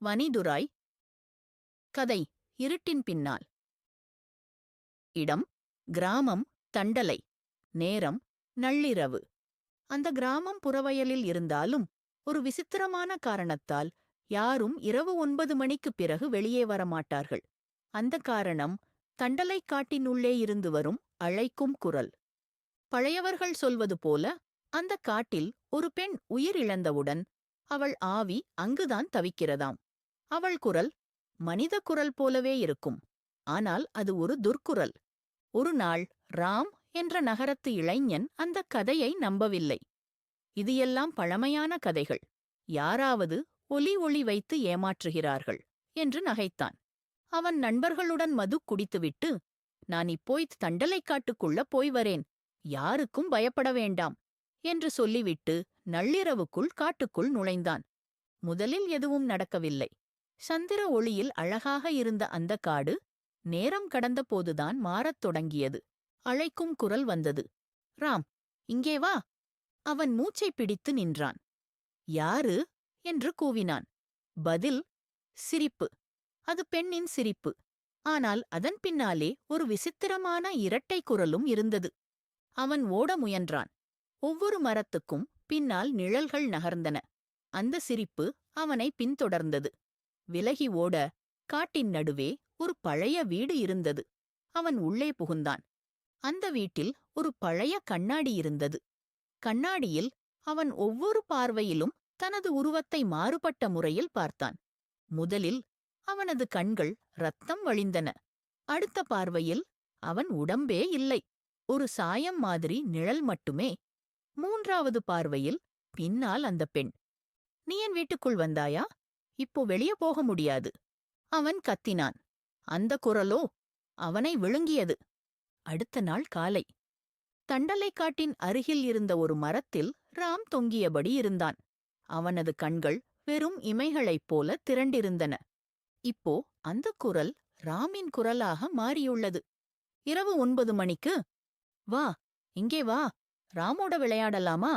வனிதுராய். கதை இருட்டின் பின்னால். இடம் கிராமம் தண்டலை. நேரம் நள்ளிரவு. அந்த கிராமம் புறவயலில் இருந்தாலும் ஒரு விசித்திரமான காரணத்தால் யாரும் இரவு 9 மணிக்குப் பிறகு வெளியே வரமாட்டார்கள். அந்த காரணம் தண்டலைக் காட்டினுள்ளே இருந்து வரும் அழைக்கும் குரல். பழையவர்கள் சொல்வது போல அந்த காட்டில் ஒரு பெண் உயிரிழந்தவுடன் அவள் ஆவி அங்குதான் தவிக்கிறதாம். அவள் குரல் மனித குரல் போலவே இருக்கும். ஆனால் அது ஒரு துர்க்குரல். ஒரு நாள் ராம் என்ற நகரத்து இளைஞன் அந்த கதையை நம்பவில்லை. இது எல்லாம் பழமையான கதைகள், யாராவது ஒலி வைத்து ஏமாற்றுகிறார்கள் என்று நகைத்தான். அவன் நண்பர்களுடன் மது குடித்துவிட்டு, நான் இப்போய் தண்டலைக்காட்டுக்குள்ள போய் வரேன், யாருக்கும் பயப்பட வேண்டாம் என்று சொல்லிவிட்டு நள்ளிரவுக்குள் காட்டுக்குள் நுழைந்தான். முதலில் எதுவும் நடக்கவில்லை. சந்திர ஒளியில் அழகாக இருந்த அந்த காடு நேரம் கடந்தபோதுதான் மாறத் தொடங்கியது. அழைக்கும் குரல் வந்தது. ராம், இங்கே வா. அவன் மூச்சை பிடித்து நின்றான். யாரு என்று கூவினான். பதில் சிரிப்பு. அது பெண்ணின் சிரிப்பு. ஆனால் அதன் பின்னாலே ஒரு விசித்திரமான இரட்டை குரலும் இருந்தது. அவன் ஓட முயன்றான். ஒவ்வொரு மரத்துக்கும் பின்னால் நிழல்கள் நகர்ந்தன. அந்த சிரிப்பு அவனை பின்தொடர்ந்தது. விலகி ஓட காட்டின் நடுவே ஒரு பழைய வீடு இருந்தது. அவன் உள்ளே புகுந்தான். அந்த வீட்டில் ஒரு பழைய கண்ணாடி இருந்தது. கண்ணாடியில் அவன் ஒவ்வொரு பார்வையிலும் தனது உருவத்தை மாறுபட்ட முறையில் பார்த்தான். முதலில் அவனது கண்கள் இரத்தம் வழிந்தன. அடுத்த பார்வையில் அவன் உடம்பே இல்லை, ஒரு சாயம் மாதிரி நிழல் மட்டுமே. மூன்றாவது பார்வையில் பின்னால் அந்த பெண். நீ என் வீட்டுக்குள் வந்தாயா? இப்போ வெளியே போக முடியாது. அவன் கத்தினான். அந்த குரலோ அவனை விழுங்கியது. அடுத்த நாள் காலை தண்டலைக்காட்டின் அருகில் இருந்த ஒரு மரத்தில் ராம் தொங்கியபடி இருந்தான். அவனது கண்கள் வெறும் இமைகளைப் போல திரண்டிருந்தன. இப்போ அந்த குரல் ராமின் குரலாக மாறியுள்ளது. இரவு 9 மணிக்கு, வா, இங்கே வா, ராமோட விளையாடலாமா